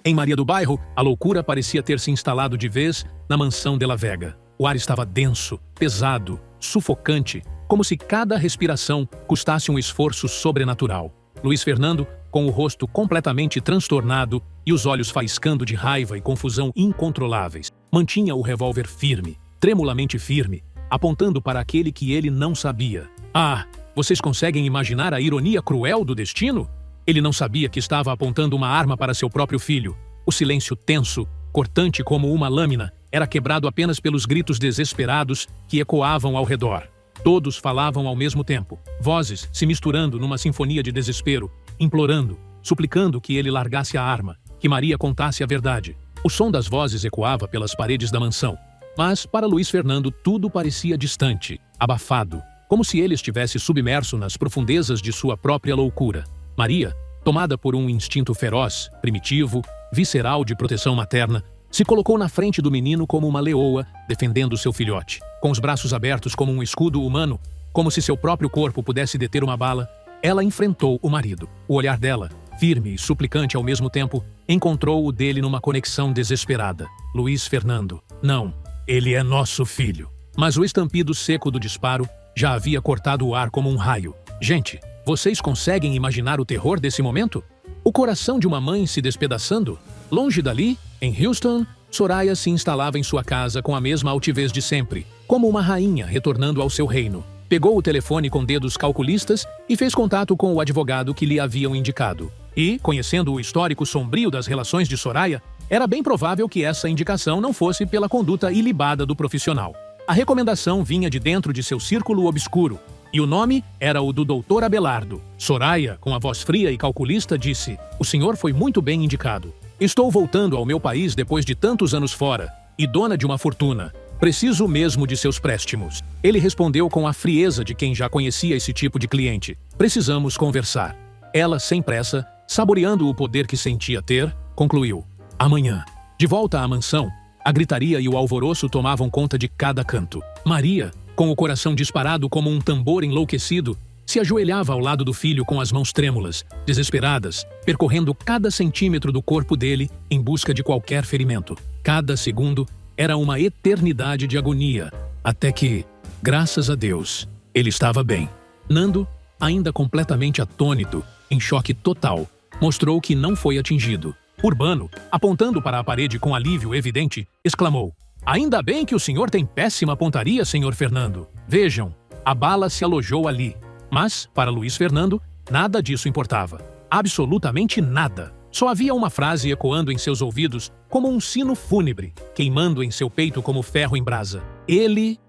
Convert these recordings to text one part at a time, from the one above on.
Em Maria do Bairro, a loucura parecia ter se instalado de vez na mansão de la Vega. O ar estava denso, pesado, sufocante, como se cada respiração custasse um esforço sobrenatural. Luiz Fernando, com o rosto completamente transtornado e os olhos faiscando de raiva e confusão incontroláveis, mantinha o revólver firme, tremulamente firme, apontando para aquele que ele não sabia. Ah, vocês conseguem imaginar a ironia cruel do destino? Ele não sabia que estava apontando uma arma para seu próprio filho. O silêncio tenso, cortante como uma lâmina, era quebrado apenas pelos gritos desesperados que ecoavam ao redor. Todos falavam ao mesmo tempo, vozes se misturando numa sinfonia de desespero, implorando, suplicando que ele largasse a arma, que Maria contasse a verdade. O som das vozes ecoava pelas paredes da mansão. Mas, para Luiz Fernando, tudo parecia distante, abafado, como se ele estivesse submerso nas profundezas de sua própria loucura. Maria, tomada por um instinto feroz, primitivo, visceral de proteção materna, se colocou na frente do menino como uma leoa, defendendo seu filhote. Com os braços abertos como um escudo humano, como se seu próprio corpo pudesse deter uma bala, ela enfrentou o marido. O olhar dela, firme e suplicante ao mesmo tempo, encontrou o dele numa conexão desesperada. Luiz Fernando. Não, ele é nosso filho. Mas o estampido seco do disparo já havia cortado o ar como um raio. Gente, vocês conseguem imaginar o terror desse momento? O coração de uma mãe se despedaçando? Longe dali, em Houston, Soraya se instalava em sua casa com a mesma altivez de sempre, como uma rainha retornando ao seu reino. Pegou o telefone com dedos calculistas e fez contato com o advogado que lhe haviam indicado. E, conhecendo o histórico sombrio das relações de Soraya, era bem provável que essa indicação não fosse pela conduta ilibada do profissional. A recomendação vinha de dentro de seu círculo obscuro, e o nome era o do Dr. Abelardo. Soraya, com a voz fria e calculista, disse: "O senhor foi muito bem indicado. Estou voltando ao meu país depois de tantos anos fora, e dona de uma fortuna. Preciso mesmo de seus préstimos." Ele respondeu com a frieza de quem já conhecia esse tipo de cliente. "Precisamos conversar." Ela, sem pressa, saboreando o poder que sentia ter, concluiu: "Amanhã." De volta à mansão, a gritaria e o alvoroço tomavam conta de cada canto. Maria, com o coração disparado como um tambor enlouquecido, se ajoelhava ao lado do filho com as mãos trêmulas, desesperadas, percorrendo cada centímetro do corpo dele em busca de qualquer ferimento. Cada segundo era uma eternidade de agonia, até que, graças a Deus, ele estava bem. Nando, ainda completamente atônito, em choque total, mostrou que não foi atingido. Urbano, apontando para a parede com alívio evidente, exclamou: "Ainda bem que o senhor tem péssima pontaria, senhor Fernando. Vejam, a bala se alojou ali." Mas, para Luiz Fernando, nada disso importava. Absolutamente nada. Só havia uma frase ecoando em seus ouvidos como um sino fúnebre, queimando em seu peito como ferro em brasa. Ele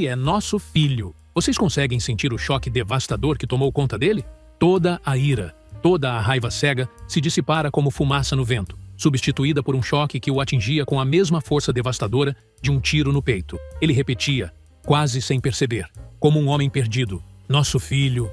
é nosso filho." Vocês conseguem sentir o choque devastador que tomou conta dele? Toda a ira, toda a raiva cega se dissipara como fumaça no vento, substituída por um choque que o atingia com a mesma força devastadora de um tiro no peito. Ele repetia, quase sem perceber, como um homem perdido: nosso filho,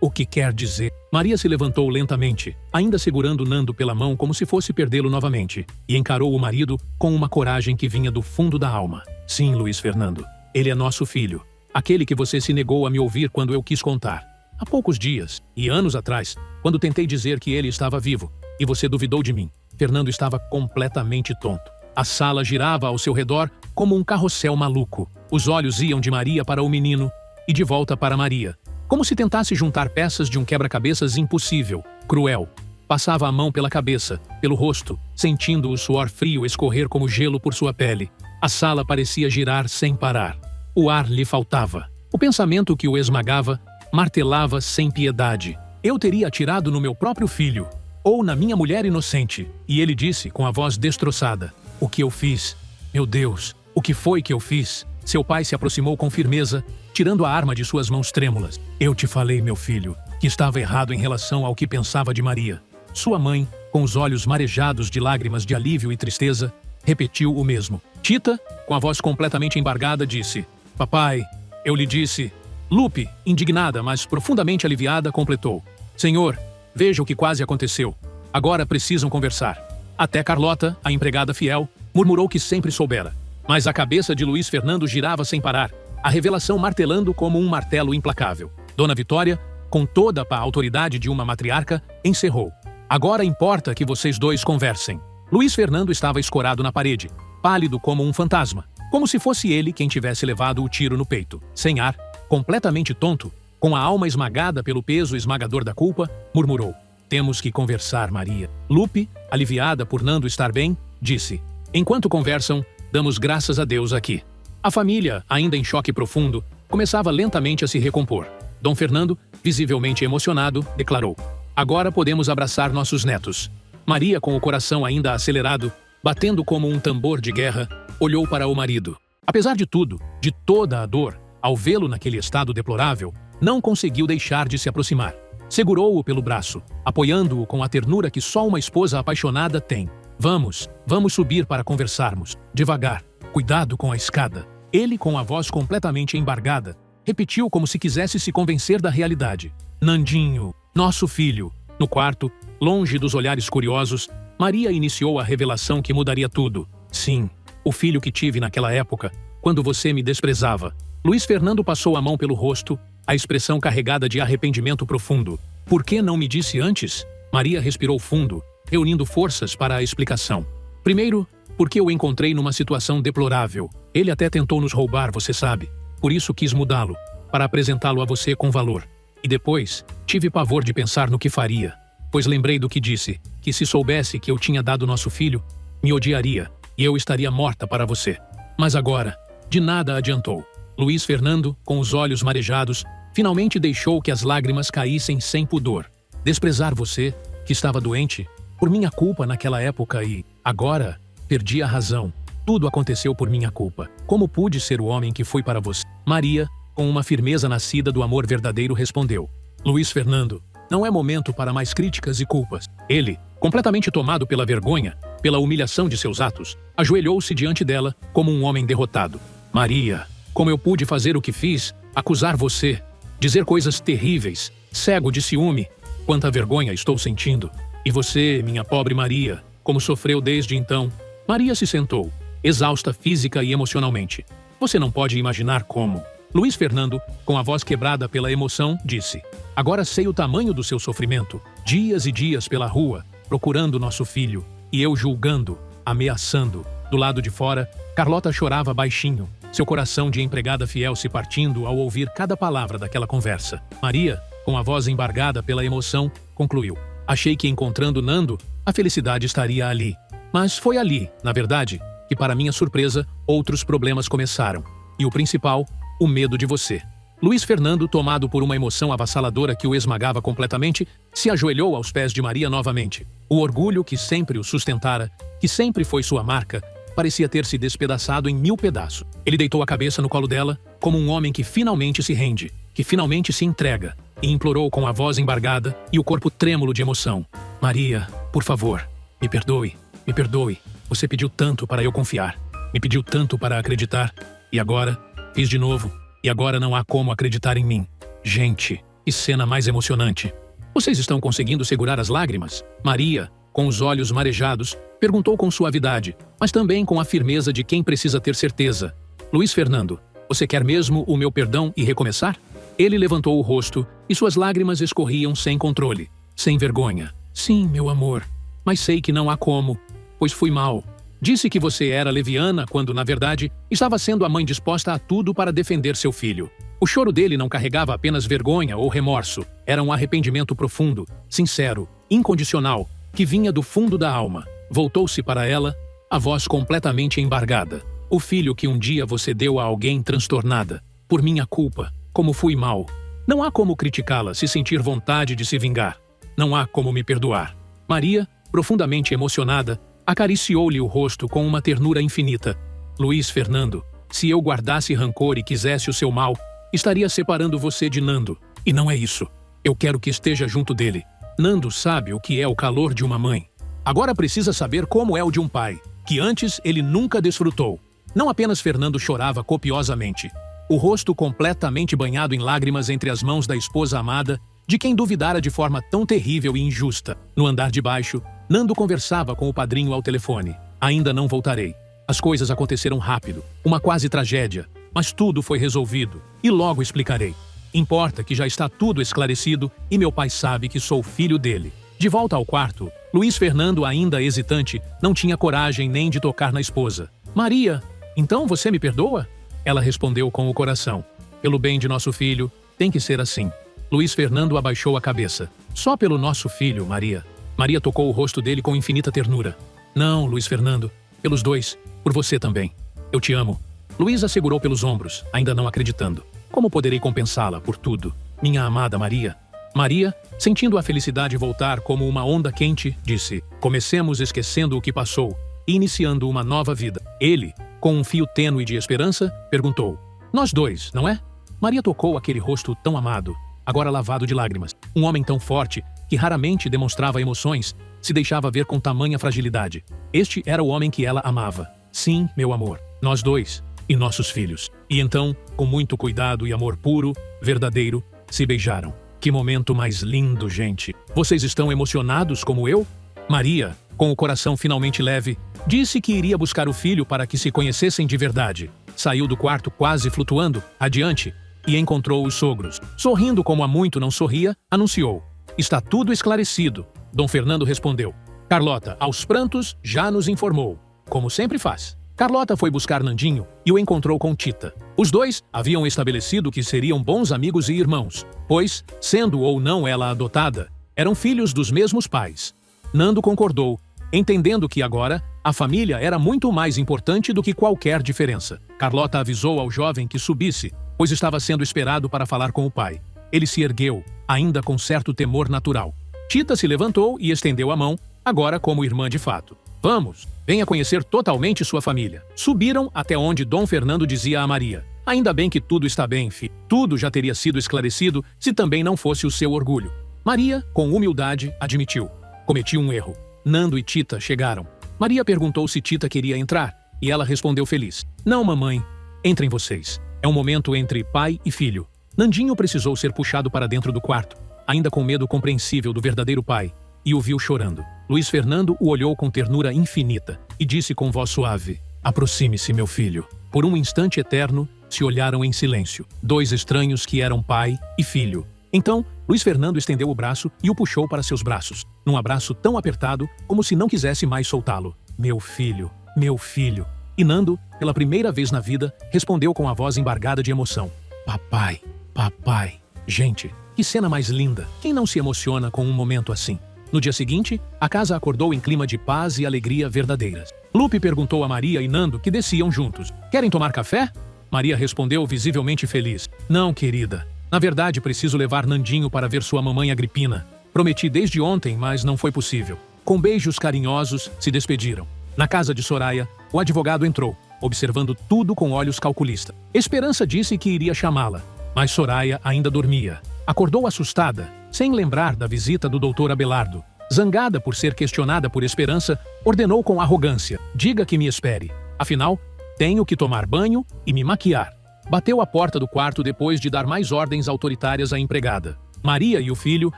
o que quer dizer?" Maria se levantou lentamente, ainda segurando Nando pela mão como se fosse perdê-lo novamente, e encarou o marido com uma coragem que vinha do fundo da alma. "Sim, Luiz Fernando, ele é nosso filho, aquele que você se negou a me ouvir quando eu quis contar. Há poucos dias, e anos atrás, quando tentei dizer que ele estava vivo, e você duvidou de mim." Fernando estava completamente tonto. A sala girava ao seu redor como um carrossel maluco. Os olhos iam de Maria para o menino e de volta para Maria, como se tentasse juntar peças de um quebra-cabeças impossível, cruel. Passava a mão pela cabeça, pelo rosto, sentindo o suor frio escorrer como gelo por sua pele. A sala parecia girar sem parar. O ar lhe faltava. O pensamento que o esmagava martelava sem piedade: "Eu teria atirado no meu próprio filho, ou na minha mulher inocente." E ele disse com a voz destroçada: "O que eu fiz? Meu Deus, o que foi que eu fiz?" Seu pai se aproximou com firmeza, tirando a arma de suas mãos trêmulas. "Eu te falei, meu filho, que estava errado em relação ao que pensava de Maria." Sua mãe, com os olhos marejados de lágrimas de alívio e tristeza, repetiu o mesmo. Tita, com a voz completamente embargada, disse: "Papai, eu lhe disse." Lupe, indignada, mas profundamente aliviada, completou: "Senhor, veja o que quase aconteceu. Agora precisam conversar." Até Carlota, a empregada fiel, murmurou que sempre soubera. Mas a cabeça de Luiz Fernando girava sem parar, a revelação martelando como um martelo implacável. Dona Vitória, com toda a autoridade de uma matriarca, encerrou: Agora importa que vocês dois conversem. Luiz Fernando estava escorado na parede, pálido como um fantasma, como se fosse ele quem tivesse levado o tiro no peito. Sem ar, completamente tonto, com a alma esmagada pelo peso esmagador da culpa, murmurou: "Temos que conversar, Maria." Lupe, aliviada por Nando estar bem, disse: "Enquanto conversam, damos graças a Deus aqui." A família, ainda em choque profundo, começava lentamente a se recompor. Dom Fernando, visivelmente emocionado, declarou: "Agora podemos abraçar nossos netos." Maria, com o coração ainda acelerado, batendo como um tambor de guerra, olhou para o marido. Apesar de tudo, de toda a dor, ao vê-lo naquele estado deplorável, não conseguiu deixar de se aproximar. Segurou-o pelo braço, apoiando-o com a ternura que só uma esposa apaixonada tem. Vamos subir para conversarmos. Devagar, cuidado com a escada." Ele, com a voz completamente embargada, repetiu como se quisesse se convencer da realidade: "Nandinho, nosso filho." No quarto, longe dos olhares curiosos, Maria iniciou a revelação que mudaria tudo. "Sim, o filho que tive naquela época, quando você me desprezava." Luiz Fernando passou a mão pelo rosto, a expressão carregada de arrependimento profundo. "Por que não me disse antes?" Maria respirou fundo, reunindo forças para a explicação. "Primeiro, porque o encontrei numa situação deplorável. Ele até tentou nos roubar, você sabe. Por isso quis mudá-lo, para apresentá-lo a você com valor. E depois, tive pavor de pensar no que faria, pois lembrei do que disse, que se soubesse que eu tinha dado nosso filho, me odiaria, e eu estaria morta para você. Mas agora, de nada adiantou." Luiz Fernando, com os olhos marejados, finalmente deixou que as lágrimas caíssem sem pudor. "Desprezar você, que estava doente, por minha culpa naquela época e, agora, perdi a razão. Tudo aconteceu por minha culpa. Como pude ser o homem que fui para você?" Maria, com uma firmeza nascida do amor verdadeiro, respondeu: "Luiz Fernando, não é momento para mais críticas e culpas." Ele, completamente tomado pela vergonha, pela humilhação de seus atos, ajoelhou-se diante dela como um homem derrotado. "Maria, como eu pude fazer o que fiz, acusar você, dizer coisas terríveis, cego de ciúme, quanta vergonha estou sentindo. E você, minha pobre Maria, como sofreu desde então." Maria se sentou, exausta física e emocionalmente. "Você não pode imaginar como." Luiz Fernando, com a voz quebrada pela emoção, disse: "Agora sei o tamanho do seu sofrimento. Dias e dias pela rua, procurando nosso filho, e eu julgando, ameaçando." Do lado de fora, Carlota chorava baixinho, seu coração de empregada fiel se partindo ao ouvir cada palavra daquela conversa. Maria, com a voz embargada pela emoção, concluiu: "Achei que encontrando Nando, a felicidade estaria ali. Mas foi ali, na verdade, que para minha surpresa, outros problemas começaram. E o principal, o medo de você." Luiz Fernando, tomado por uma emoção avassaladora que o esmagava completamente, se ajoelhou aos pés de Maria novamente. O orgulho que sempre o sustentara, que sempre foi sua marca, parecia ter se despedaçado em 1000 pedaços. Ele deitou a cabeça no colo dela, como um homem que finalmente se rende, que finalmente se entrega, e implorou com a voz embargada e o corpo trêmulo de emoção: "Maria, por favor, me perdoe, me perdoe. Você pediu tanto para eu confiar, me pediu tanto para acreditar, e agora, fiz de novo, e agora não há como acreditar em mim." Gente, que cena mais emocionante. "Vocês estão conseguindo segurar as lágrimas?" Maria, com os olhos marejados, perguntou com suavidade, mas também com a firmeza de quem precisa ter certeza: "Luiz Fernando, você quer mesmo o meu perdão e recomeçar?" Ele levantou o rosto e suas lágrimas escorriam sem controle, sem vergonha. "Sim, meu amor, mas sei que não há como, pois fui mal. Disse que você era leviana quando, na verdade, estava sendo a mãe disposta a tudo para defender seu filho." O choro dele não carregava apenas vergonha ou remorso, era um arrependimento profundo, sincero, incondicional, que vinha do fundo da alma. Voltou-se para ela, a voz completamente embargada: "O filho que um dia você deu a alguém transtornada, por minha culpa, como fui mal. Não há como criticá-la se sentir vontade de se vingar. Não há como me perdoar." Maria, profundamente emocionada, acariciou-lhe o rosto com uma ternura infinita. "Luiz Fernando, se eu guardasse rancor e quisesse o seu mal, estaria separando você de Nando. E não é isso. Eu quero que esteja junto dele. Nando sabe o que é o calor de uma mãe. Agora precisa saber como é o de um pai, que antes ele nunca desfrutou." Não apenas Fernando chorava copiosamente, o rosto completamente banhado em lágrimas entre as mãos da esposa amada, de quem duvidara de forma tão terrível e injusta. No andar de baixo, Nando conversava com o padrinho ao telefone. "Ainda não voltarei. As coisas aconteceram rápido, uma quase tragédia, mas tudo foi resolvido, e logo explicarei. Importa que já está tudo esclarecido e meu pai sabe que sou filho dele." De volta ao quarto, Luiz Fernando, ainda hesitante, não tinha coragem nem de tocar na esposa. Maria, então você me perdoa? Ela respondeu com o coração. Pelo bem de nosso filho, tem que ser assim. Luiz Fernando abaixou a cabeça. Só pelo nosso filho, Maria. Maria tocou o rosto dele com infinita ternura. Não, Luiz Fernando, pelos dois, por você também. Eu te amo. Luiz a segurou pelos ombros, ainda não acreditando. Como poderei compensá-la por tudo? Minha amada Maria. Maria, sentindo a felicidade voltar como uma onda quente, disse: comecemos esquecendo o que passou e iniciando uma nova vida. Ele, com um fio tênue de esperança, perguntou: nós dois, não é? Maria tocou aquele rosto tão amado, agora lavado de lágrimas. Um homem tão forte, que raramente demonstrava emoções, se deixava ver com tamanha fragilidade. Este era o homem que ela amava. Sim, meu amor, nós dois e nossos filhos. E então, com muito cuidado e amor puro, verdadeiro, se beijaram. Que momento mais lindo, gente! Vocês estão emocionados como eu? Maria, com o coração finalmente leve, disse que iria buscar o filho para que se conhecessem de verdade. Saiu do quarto quase flutuando, adiante, e encontrou os sogros. Sorrindo como há muito não sorria, anunciou: está tudo esclarecido. Dom Fernando respondeu: Carlota, aos prantos, já nos informou, como sempre faz. Carlota foi buscar Nandinho e o encontrou com Tita. Os dois haviam estabelecido que seriam bons amigos e irmãos, pois, sendo ou não ela adotada, eram filhos dos mesmos pais. Nando concordou, entendendo que agora a família era muito mais importante do que qualquer diferença. Carlota avisou ao jovem que subisse, pois estava sendo esperado para falar com o pai. Ele se ergueu, ainda com certo temor natural. Tita se levantou e estendeu a mão, agora como irmã de fato. Vamos, venha conhecer totalmente sua família. Subiram até onde Dom Fernando dizia a Maria: ainda bem que tudo está bem, filho. Tudo já teria sido esclarecido se também não fosse o seu orgulho. Maria, com humildade, admitiu: cometi um erro. Nando e Tita chegaram. Maria perguntou se Tita queria entrar, e ela respondeu feliz: não, mamãe, entrem vocês. É um momento entre pai e filho. Nandinho precisou ser puxado para dentro do quarto, ainda com medo compreensível do verdadeiro pai, e o viu chorando. Luiz Fernando o olhou com ternura infinita e disse com voz suave: aproxime-se, meu filho. Por um instante eterno, se olharam em silêncio, dois estranhos que eram pai e filho. Então, Luiz Fernando estendeu o braço e o puxou para seus braços, num abraço tão apertado como se não quisesse mais soltá-lo. Meu filho, meu filho. E Nando, pela primeira vez na vida, respondeu com a voz embargada de emoção: papai, papai. Gente, que cena mais linda! Quem não se emociona com um momento assim? No dia seguinte, a casa acordou em clima de paz e alegria verdadeiras. Lupe perguntou a Maria e Nando que desciam juntos: querem tomar café? Maria respondeu visivelmente feliz: não, querida. Na verdade, preciso levar Nandinho para ver sua mamãe Agripina. Prometi desde ontem, mas não foi possível. Com beijos carinhosos, se despediram. Na casa de Soraya, o advogado entrou, observando tudo com olhos calculista. Esperança disse que iria chamá-la, mas Soraya ainda dormia. Acordou assustada, sem lembrar da visita do doutor Abelardo. Zangada por ser questionada por Esperança, ordenou com arrogância: diga que me espere. Afinal, tenho que tomar banho e me maquiar. Bateu à porta do quarto depois de dar mais ordens autoritárias à empregada. Maria e o filho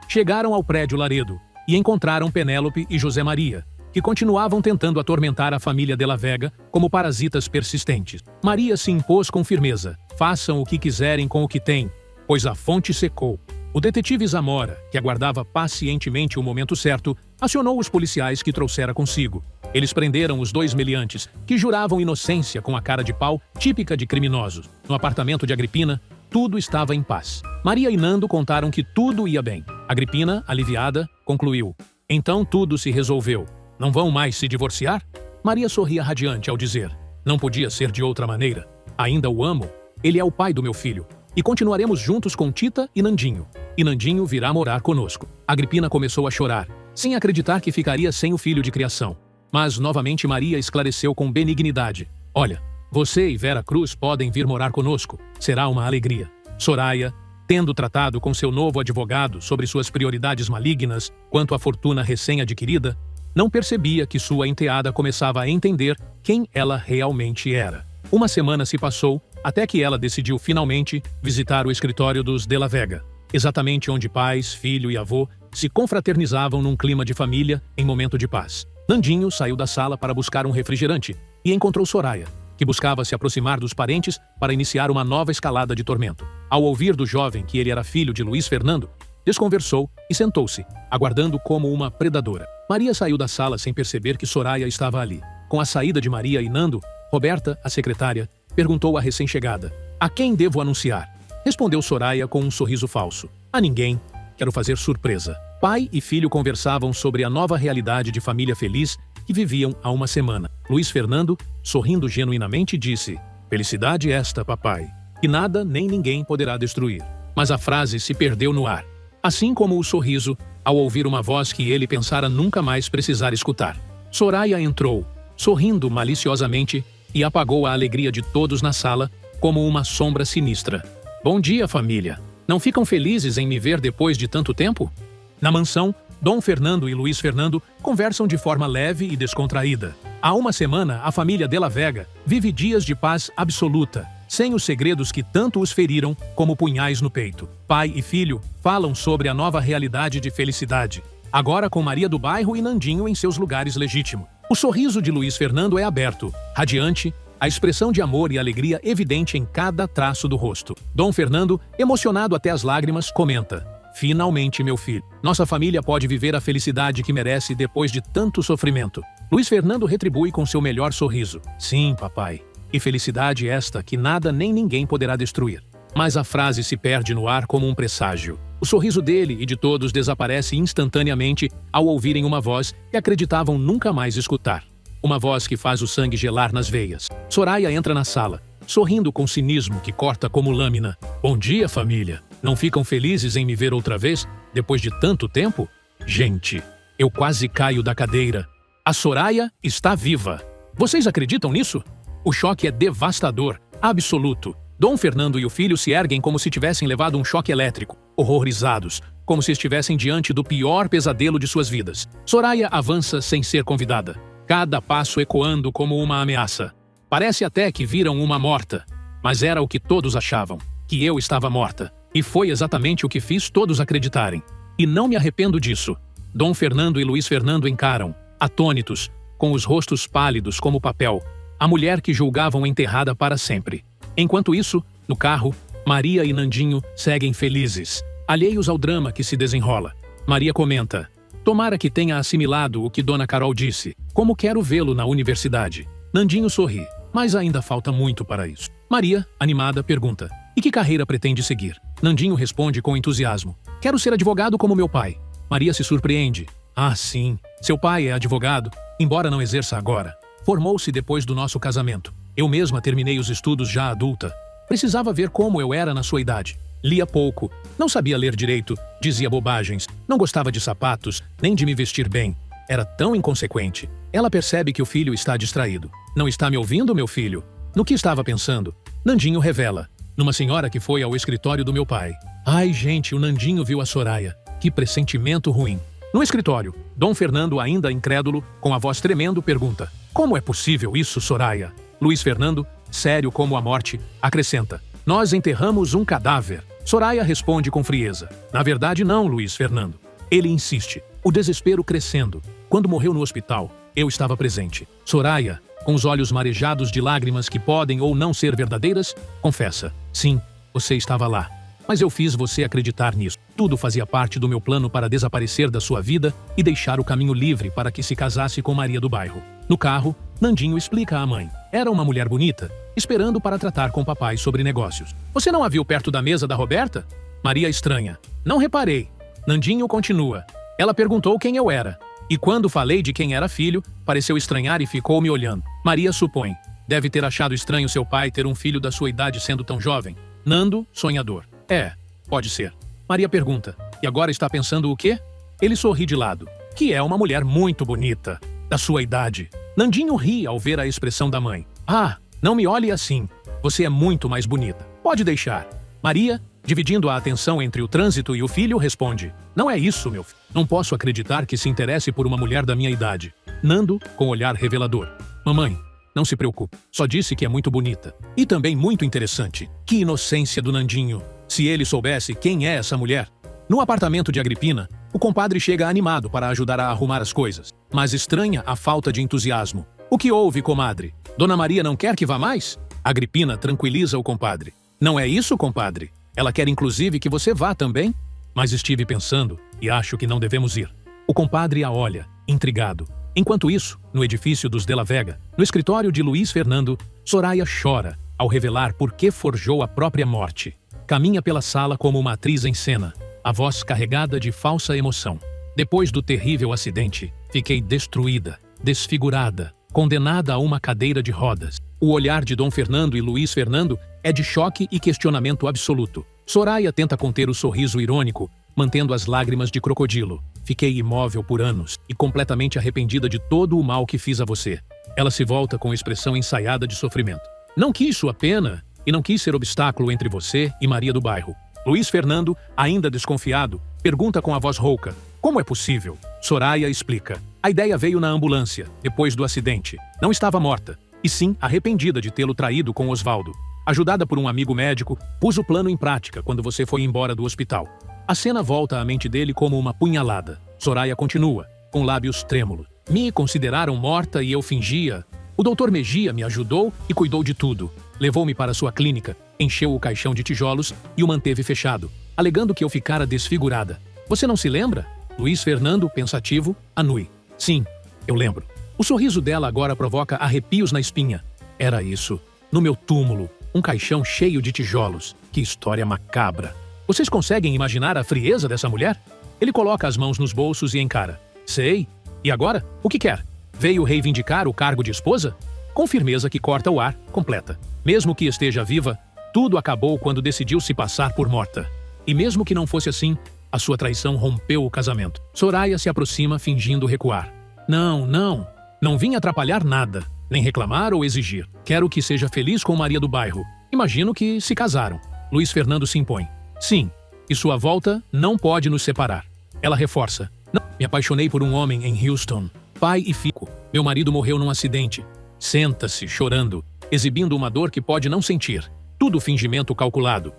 chegaram ao prédio Laredo e encontraram Penélope e José Maria, que continuavam tentando atormentar a família de la Vega como parasitas persistentes. Maria se impôs com firmeza: façam o que quiserem com o que têm, pois a fonte secou. O detetive Zamora, que aguardava pacientemente o momento certo, acionou os policiais que trouxera consigo. Eles prenderam os dois meliantes, que juravam inocência com a cara de pau típica de criminosos. No apartamento de Agripina, tudo estava em paz. Maria e Nando contaram que tudo ia bem. Agripina, aliviada, concluiu: então tudo se resolveu. Não vão mais se divorciar? Maria sorria radiante ao dizer: não podia ser de outra maneira. Ainda o amo. Ele é o pai do meu filho. E continuaremos juntos com Tita e Nandinho. E Nandinho virá morar conosco. Agripina começou a chorar, sem acreditar que ficaria sem o filho de criação. Mas, novamente, Maria esclareceu com benignidade: olha, você e Vera Cruz podem vir morar conosco. Será uma alegria. Soraya, tendo tratado com seu novo advogado sobre suas prioridades malignas quanto à fortuna recém-adquirida, não percebia que sua enteada começava a entender quem ela realmente era. Uma semana se passou até que ela decidiu finalmente visitar o escritório dos de la Vega, exatamente onde pais, filho e avô se confraternizavam num clima de família em momento de paz. Nandinho saiu da sala para buscar um refrigerante e encontrou Soraya, que buscava se aproximar dos parentes para iniciar uma nova escalada de tormento. Ao ouvir do jovem que ele era filho de Luiz Fernando, desconversou e sentou-se, aguardando como uma predadora. Maria saiu da sala sem perceber que Soraya estava ali. Com a saída de Maria e Nando, Roberta, a secretária, perguntou à recém-chegada: "A quem devo anunciar?" Respondeu Soraya com um sorriso falso: "A ninguém. Quero fazer surpresa." Pai e filho conversavam sobre a nova realidade de família feliz que viviam há uma semana. Luiz Fernando, sorrindo genuinamente, disse: "Felicidade esta, papai, que nada nem ninguém poderá destruir." Mas a frase se perdeu no ar, assim como o sorriso, ao ouvir uma voz que ele pensara nunca mais precisar escutar. Soraya entrou, sorrindo maliciosamente, e apagou a alegria de todos na sala, como uma sombra sinistra. "Bom dia, família. Não ficam felizes em me ver depois de tanto tempo?" Na mansão, Dom Fernando e Luiz Fernando conversam de forma leve e descontraída. Há uma semana, a família de la Vega vive dias de paz absoluta, sem os segredos que tanto os feriram como punhais no peito. Pai e filho falam sobre a nova realidade de felicidade, agora com Maria do Bairro e Nandinho em seus lugares legítimos. O sorriso de Luiz Fernando é aberto, radiante, a expressão de amor e alegria evidente em cada traço do rosto. Dom Fernando, emocionado até as lágrimas, comenta: "Finalmente, meu filho, nossa família pode viver a felicidade que merece depois de tanto sofrimento." Luiz Fernando retribui com seu melhor sorriso: "Sim, papai. E felicidade esta que nada nem ninguém poderá destruir." Mas a frase se perde no ar como um presságio. O sorriso dele e de todos desaparece instantaneamente ao ouvirem uma voz que acreditavam nunca mais escutar. Uma voz que faz o sangue gelar nas veias. Soraya entra na sala, sorrindo com cinismo que corta como lâmina. "Bom dia, família. Não ficam felizes em me ver outra vez, depois de tanto tempo? Gente, eu quase caio da cadeira. A Soraya está viva. Vocês acreditam nisso?" O choque é devastador, absoluto. Dom Fernando e o filho se erguem como se tivessem levado um choque elétrico, horrorizados, como se estivessem diante do pior pesadelo de suas vidas. Soraya avança sem ser convidada, cada passo ecoando como uma ameaça. Parece até que viram uma morta, mas era o que todos achavam, que eu estava morta. E foi exatamente o que fiz todos acreditarem. E não me arrependo disso. Dom Fernando e Luiz Fernando encaram, atônitos, com os rostos pálidos como papel, a mulher que julgavam enterrada para sempre. Enquanto isso, no carro, Maria e Nandinho seguem felizes, alheios ao drama que se desenrola. Maria comenta: "Tomara que tenha assimilado o que Dona Carol disse, como quero vê-lo na universidade." Nandinho sorri, mas ainda falta muito para isso. Maria, animada, pergunta: "E que carreira pretende seguir?" Nandinho responde com entusiasmo: "Quero ser advogado como meu pai." Maria se surpreende: "Ah, sim, seu pai é advogado, embora não exerça agora. Formou-se depois do nosso casamento. Eu mesma terminei os estudos já adulta. Precisava ver como eu era na sua idade. Lia pouco, não sabia ler direito, dizia bobagens, não gostava de sapatos, nem de me vestir bem. Era tão inconsequente." Ela percebe que o filho está distraído. "Não está me ouvindo, meu filho?" No que estava pensando, Nandinho revela: "Numa senhora que foi ao escritório do meu pai." Ai, gente, o Nandinho viu a Soraya. Que pressentimento ruim. No escritório, Dom Fernando, ainda incrédulo, com a voz tremendo, pergunta: "Como é possível isso, Soraya?" Luiz Fernando, sério como a morte, acrescenta: "Nós enterramos um cadáver." Soraya responde com frieza: "Na verdade não, Luiz Fernando." Ele insiste, o desespero crescendo. "Quando morreu no hospital, eu estava presente." Soraya, com os olhos marejados de lágrimas que podem ou não ser verdadeiras, confessa: "Sim, você estava lá. Mas eu fiz você acreditar nisso. Tudo fazia parte do meu plano para desaparecer da sua vida e deixar o caminho livre para que se casasse com Maria do Bairro." No carro, Nandinho explica à mãe: "Era uma mulher bonita, esperando para tratar com papai sobre negócios." "Você não a viu perto da mesa da Roberta?" Maria estranha: "Não reparei." Nandinho continua: "Ela perguntou quem eu era. E quando falei de quem era filho, pareceu estranhar e ficou me olhando." Maria supõe: "Deve ter achado estranho seu pai ter um filho da sua idade sendo tão jovem." Nando, sonhador: "É, pode ser." Maria pergunta: "E agora está pensando o quê?" Ele sorri de lado: "Que é uma mulher muito bonita, da sua idade." Nandinho ri ao ver a expressão da mãe: "Ah, não me olhe assim. Você é muito mais bonita. Pode deixar." Maria, dividindo a atenção entre o trânsito e o filho, responde: "Não é isso, meu filho. Não posso acreditar que se interesse por uma mulher da minha idade." Nando, com olhar revelador: "Mamãe, não se preocupe. Só disse que é muito bonita. E também muito interessante." Que inocência do Nandinho. Se ele soubesse quem é essa mulher. No apartamento de Agripina, o compadre chega animado para ajudar a arrumar as coisas, mas estranha a falta de entusiasmo. "O que houve, comadre? Dona Maria não quer que vá mais?" Agripina tranquiliza o compadre: "Não é isso, compadre. Ela quer inclusive que você vá também." "Mas estive pensando, e acho que não devemos ir. O compadre a olha, intrigado. Enquanto isso, no edifício dos Della Vega, no escritório de Luiz Fernando, Soraya chora ao revelar por que forjou a própria morte. Caminha pela sala como uma atriz em cena, a voz carregada de falsa emoção. Depois do terrível acidente, fiquei destruída, desfigurada, condenada a uma cadeira de rodas. O olhar de Dom Fernando e Luiz Fernando é de choque e questionamento absoluto. Soraya tenta conter o sorriso irônico, mantendo as lágrimas de crocodilo. Fiquei imóvel por anos e completamente arrependida de todo o mal que fiz a você. Ela se volta com expressão ensaiada de sofrimento. Não quis sua pena e não quis ser obstáculo entre você e Maria do Bairro. Luiz Fernando, ainda desconfiado, pergunta com a voz rouca: como é possível? Soraya explica. A ideia veio na ambulância, depois do acidente. Não estava morta, e sim arrependida de tê-lo traído com Osvaldo. Ajudada por um amigo médico, pus o plano em prática quando você foi embora do hospital. A cena volta à mente dele como uma punhalada. Soraya continua, com lábios trêmulos. Me consideraram morta e eu fingia. O doutor Mejia me ajudou e cuidou de tudo. Levou-me para sua clínica, encheu o caixão de tijolos e o manteve fechado, alegando que eu ficara desfigurada. Você não se lembra? Luiz Fernando, pensativo, anui. Sim, eu lembro. O sorriso dela agora provoca arrepios na espinha. Era isso. No meu túmulo, um caixão cheio de tijolos. Que história macabra. Vocês conseguem imaginar a frieza dessa mulher? Ele coloca as mãos nos bolsos e encara. Sei. E agora? O que quer? Veio reivindicar o cargo de esposa? Com firmeza que corta o ar, completa. Mesmo que esteja viva, tudo acabou quando decidiu se passar por morta. E mesmo que não fosse assim, a sua traição rompeu o casamento. Soraya se aproxima fingindo recuar. Não vim atrapalhar nada, nem reclamar ou exigir. Quero que seja feliz com Maria do Bairro. Imagino que se casaram. Luiz Fernando se impõe. Sim, e sua volta não pode nos separar. Ela reforça. Não, me apaixonei por um homem em Houston, pai e filho. Meu marido morreu num acidente. Senta-se, chorando, exibindo uma dor que pode não sentir. Tudo fingimento calculado.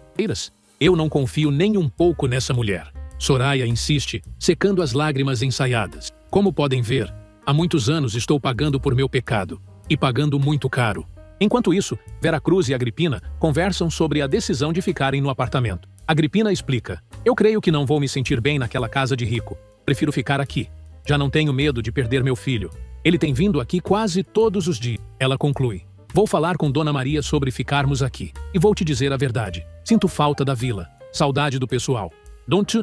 Eu não confio nem um pouco nessa mulher. Soraya insiste, secando as lágrimas ensaiadas. Como podem ver, há muitos anos estou pagando por meu pecado. E pagando muito caro. Enquanto isso, Vera Cruz e Agripina conversam sobre a decisão de ficarem no apartamento. Agripina explica. Eu creio que não vou me sentir bem naquela casa de rico. Prefiro ficar aqui. Já não tenho medo de perder meu filho. Ele tem vindo aqui quase todos os dias. Ela conclui. Vou falar com Dona Maria sobre ficarmos aqui. E vou te dizer a verdade. Sinto falta da vila. Saudade do pessoal.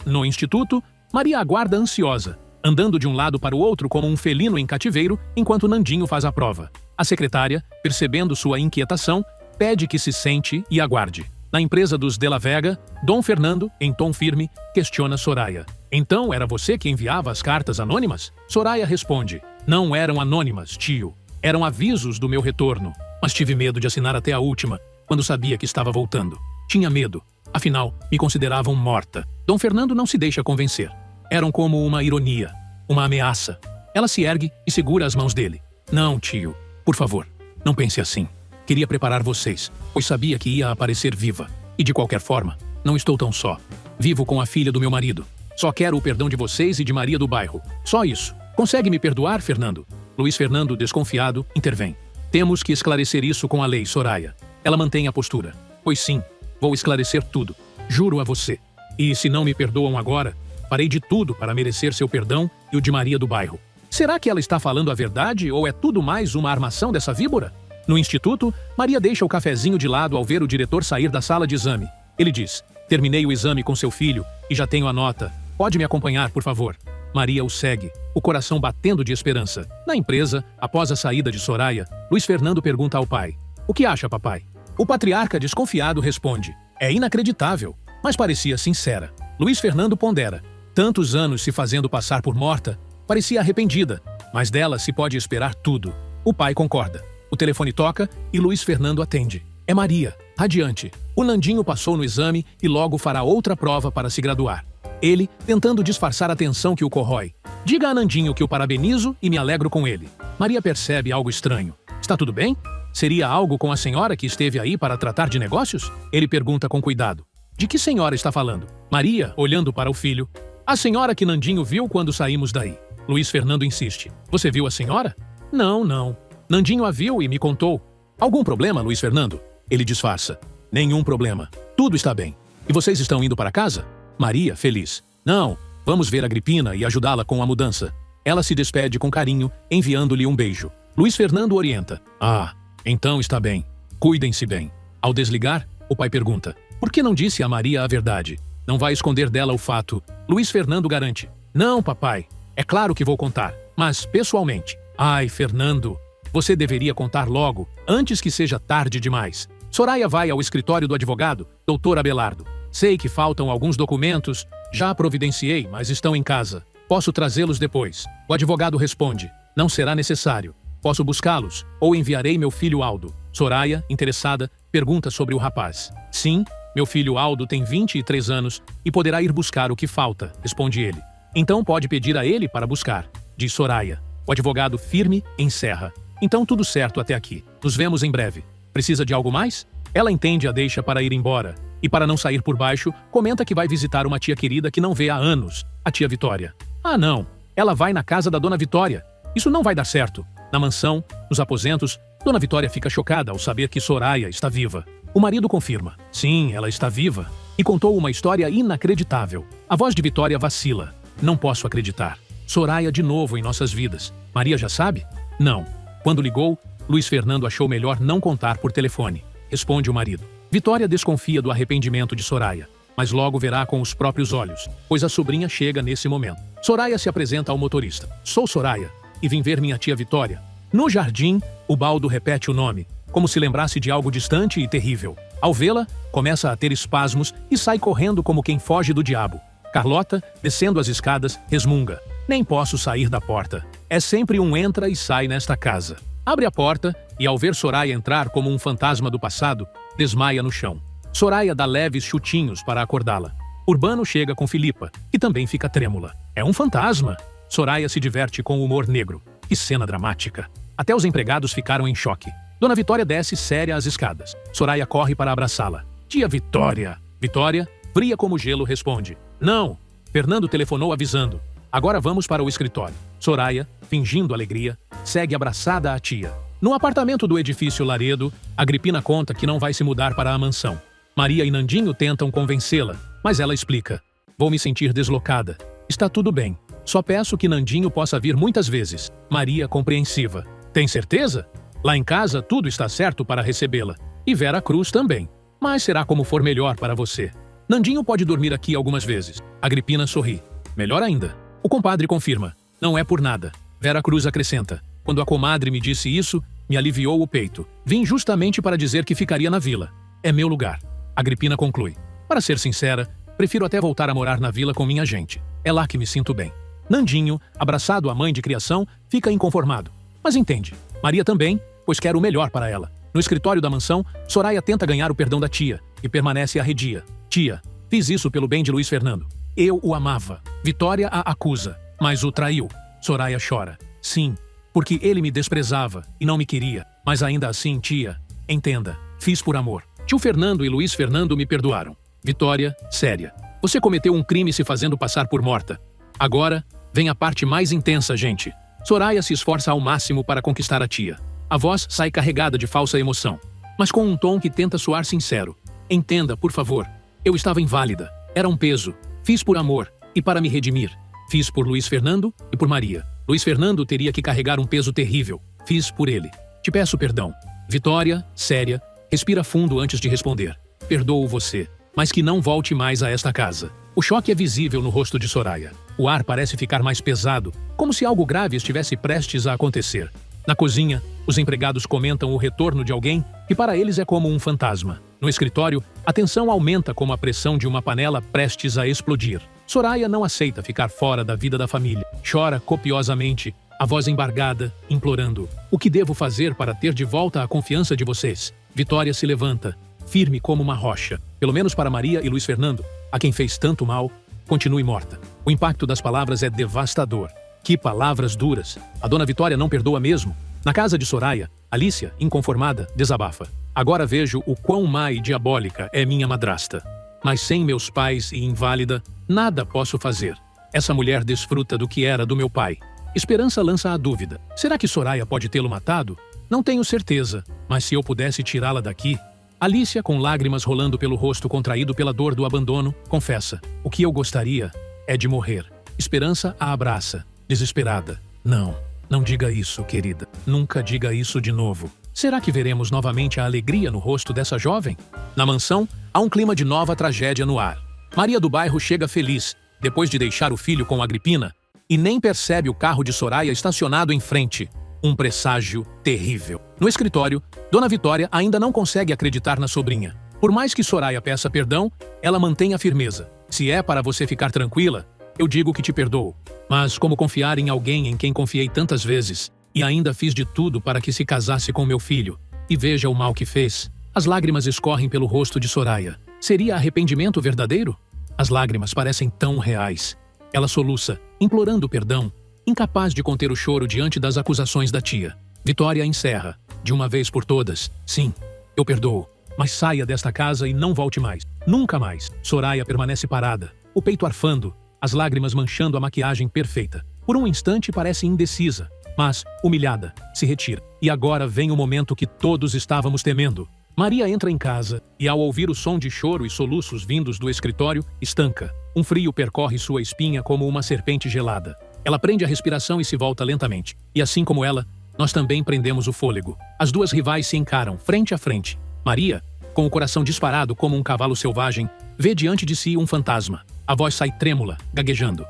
No instituto, Maria aguarda ansiosa, andando de um lado para o outro como um felino em cativeiro, enquanto Nandinho faz a prova. A secretária, percebendo sua inquietação, pede que se sente e aguarde. Na empresa dos Della Vega, Dom Fernando, em tom firme, questiona Soraya. Então era você que enviava as cartas anônimas? Soraya responde. Não eram anônimas, tio. Eram avisos do meu retorno. Mas tive medo de assinar até a última, quando sabia que estava voltando. Tinha medo. Afinal, me consideravam morta. Dom Fernando não se deixa convencer. Eram como uma ironia, uma ameaça. Ela se ergue e segura as mãos dele. Não, tio. Por favor, não pense assim. Queria preparar vocês, pois sabia que ia aparecer viva. E de qualquer forma, não estou tão só. Vivo com a filha do meu marido. Só quero o perdão de vocês e de Maria do Bairro. Só isso. Consegue me perdoar, Fernando? Luiz Fernando, desconfiado, intervém. Temos que esclarecer isso com a lei, Soraya. Ela mantém a postura. Pois sim, vou esclarecer tudo. Juro a você. E se não me perdoam agora, farei de tudo para merecer seu perdão e o de Maria do Bairro. Será que ela está falando a verdade ou é tudo mais uma armação dessa víbora? No instituto, Maria deixa o cafezinho de lado ao ver o diretor sair da sala de exame. Ele diz, terminei o exame com seu filho e já tenho a nota. Pode me acompanhar, por favor. Maria o segue, o coração batendo de esperança. Na empresa, após a saída de Soraya, Luiz Fernando pergunta ao pai. O que acha, papai? O patriarca, desconfiado, responde. É inacreditável, mas parecia sincera. Luiz Fernando pondera. Tantos anos se fazendo passar por morta, parecia arrependida, mas dela se pode esperar tudo. O pai concorda. O telefone toca e Luiz Fernando atende. É Maria, radiante. O Nandinho passou no exame e logo fará outra prova para se graduar. Ele, tentando disfarçar a tensão que o corrói. Diga a Nandinho que o parabenizo e me alegro com ele. Maria percebe algo estranho. Está tudo bem? Seria algo com a senhora que esteve aí para tratar de negócios? Ele pergunta com cuidado. De que senhora está falando? Maria, olhando para o filho. A senhora que Nandinho viu quando saímos daí. Luiz Fernando insiste. Você viu a senhora? Não. Nandinho a viu e me contou. Algum problema, Luiz Fernando? Ele disfarça. Nenhum problema. Tudo está bem. E vocês estão indo para casa? Maria, feliz. Não, Vamos ver Agripina e ajudá-la com a mudança. Ela se despede com carinho, enviando-lhe um beijo. Luiz Fernando orienta. Ah, então está bem. Cuidem-se bem. Ao desligar, o pai pergunta. Por que não disse a Maria a verdade? Não vai esconder dela o fato. Luiz Fernando garante. Não, papai. É claro que vou contar, mas pessoalmente. Ai, Fernando, você deveria contar logo, antes que seja tarde demais. Soraya vai ao escritório do advogado, Dr. Abelardo. Sei que faltam alguns documentos, já providenciei, mas estão em casa. Posso trazê-los depois. O advogado responde. Não será necessário. Posso buscá-los, ou enviarei meu filho Aldo. Soraya, interessada, pergunta sobre o rapaz. Sim, meu filho Aldo tem 23 anos e poderá ir buscar o que falta, responde ele. Então pode pedir a ele para buscar, diz Soraya. O advogado firme encerra. Então tudo certo até aqui. Nos vemos em breve. Precisa de algo mais? Ela entende a deixa para ir embora. E para não sair por baixo, comenta que vai visitar uma tia querida que não vê há anos, a tia Vitória. Ah não, ela vai na casa da dona Vitória. Isso não vai dar certo. Na mansão, nos aposentos, dona Vitória fica chocada ao saber que Soraya está viva. O marido confirma. Sim, ela está viva. E contou uma história inacreditável. A voz de Vitória vacila. Não posso acreditar. Soraya de novo em nossas vidas. Maria já sabe? Não. Quando ligou, Luiz Fernando achou melhor não contar por telefone. Responde o marido. Vitória desconfia do arrependimento de Soraya, mas logo verá com os próprios olhos, pois a sobrinha chega nesse momento. Soraya se apresenta ao motorista. Sou Soraya e vim ver minha tia Vitória. No jardim, o Baldo repete o nome, como se lembrasse de algo distante e terrível. Ao vê-la, começa a ter espasmos e sai correndo como quem foge do diabo. Carlota, descendo as escadas, resmunga. Nem posso sair da porta. É sempre um entra e sai nesta casa. Abre a porta e, ao ver Soraya entrar como um fantasma do passado, desmaia no chão. Soraya dá leves chutinhos para acordá-la. Urbano chega com Filipa, que também fica trêmula. É um fantasma! Soraya se diverte com o humor negro. Que cena dramática! Até os empregados ficaram em choque. Dona Vitória desce séria as escadas. Soraya corre para abraçá-la. Tia Vitória! Vitória, fria como gelo, responde. Não! Fernando telefonou avisando. Agora vamos para o escritório. Soraya, fingindo alegria, segue abraçada à tia. No apartamento do edifício Laredo, Agripina conta que não vai se mudar para a mansão. Maria e Nandinho tentam convencê-la, mas ela explica. Vou me sentir deslocada. Está tudo bem. Só peço que Nandinho possa vir muitas vezes. Maria, compreensiva. Tem certeza? Lá em casa, tudo está certo para recebê-la. E Vera Cruz também. Mas será como for melhor para você. Nandinho pode dormir aqui algumas vezes. Agripina sorri. Melhor ainda. O compadre confirma. Não é por nada. Vera Cruz acrescenta. Quando a comadre me disse isso, me aliviou o peito. Vim justamente para dizer que ficaria na vila. É meu lugar. Agripina conclui. Para ser sincera, prefiro até voltar a morar na vila com minha gente. É lá que me sinto bem. Nandinho, abraçado à mãe de criação, fica inconformado. Mas entende. Maria também, pois quer o melhor para ela. No escritório da mansão, Soraya tenta ganhar o perdão da tia e permanece arredia. Tia, fiz isso pelo bem de Luiz Fernando. Eu o amava. Vitória a acusa, mas o traiu. Soraya chora. Sim, porque ele me desprezava e não me queria. Mas ainda assim, tia, entenda, fiz por amor. Tio Fernando e Luiz Fernando me perdoaram. Vitória, séria. Você cometeu um crime se fazendo passar por morta. Agora, vem a parte mais intensa, gente. Soraya se esforça ao máximo para conquistar a tia. A voz sai carregada de falsa emoção, mas com um tom que tenta soar sincero. Entenda, por favor. Eu estava inválida. Era um peso. Fiz por amor e para me redimir. Fiz por Luiz Fernando e por Maria. Luiz Fernando teria que carregar um peso terrível. Fiz por ele. Te peço perdão. Vitória, séria, respira fundo antes de responder. Perdoo você, mas que não volte mais a esta casa. O choque é visível no rosto de Soraya. O ar parece ficar mais pesado, como se algo grave estivesse prestes a acontecer. Na cozinha, os empregados comentam o retorno de alguém que para eles é como um fantasma. No escritório, a tensão aumenta como a pressão de uma panela prestes a explodir. Soraya não aceita ficar fora da vida da família. Chora copiosamente, a voz embargada, implorando. O que devo fazer para ter de volta a confiança de vocês? Vitória se levanta, firme como uma rocha. Pelo menos para Maria e Luiz Fernando, a quem fez tanto mal, continue morta. O impacto das palavras é devastador. Que palavras duras! A dona Vitória não perdoa mesmo. Na casa de Soraya, Alicia, inconformada, desabafa. Agora vejo o quão má e diabólica é minha madrasta. Mas sem meus pais e inválida, nada posso fazer. Essa mulher desfruta do que era do meu pai. Esperança lança a dúvida. Será que Soraya pode tê-lo matado? Não tenho certeza, mas se eu pudesse tirá-la daqui... Alicia, com lágrimas rolando pelo rosto contraído pela dor do abandono, confessa. O que eu gostaria é de morrer. Esperança a abraça, desesperada. Não, não diga isso, querida. Nunca diga isso de novo. Será que veremos novamente a alegria no rosto dessa jovem? Na mansão, há um clima de nova tragédia no ar. Maria do bairro chega feliz, depois de deixar o filho com Agripina, e nem percebe o carro de Soraya estacionado em frente. Um presságio terrível. No escritório, Dona Vitória ainda não consegue acreditar na sobrinha. Por mais que Soraya peça perdão, ela mantém a firmeza. Se é para você ficar tranquila, eu digo que te perdoo. Mas como confiar em alguém em quem confiei tantas vezes? E ainda fiz de tudo para que se casasse com meu filho. E veja o mal que fez. As lágrimas escorrem pelo rosto de Soraya. Seria arrependimento verdadeiro? As lágrimas parecem tão reais. Ela soluça, implorando perdão, incapaz de conter o choro diante das acusações da tia. Vitória encerra, de uma vez por todas. Sim, eu perdoo, mas saia desta casa e não volte mais. Nunca mais. Soraya permanece parada, o peito arfando, as lágrimas manchando a maquiagem perfeita. Por um instante parece indecisa, mas, humilhada, se retira. E agora vem o momento que todos estávamos temendo. Maria entra em casa e, ao ouvir o som de choro e soluços vindos do escritório, estanca. Um frio percorre sua espinha como uma serpente gelada. Ela prende a respiração e se volta lentamente. E assim como ela, nós também prendemos o fôlego. As duas rivais se encaram, frente a frente. Maria, com o coração disparado como um cavalo selvagem, vê diante de si um fantasma. A voz sai trêmula, gaguejando.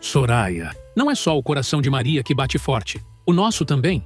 Soraya. Não é só o coração de Maria que bate forte. O nosso também.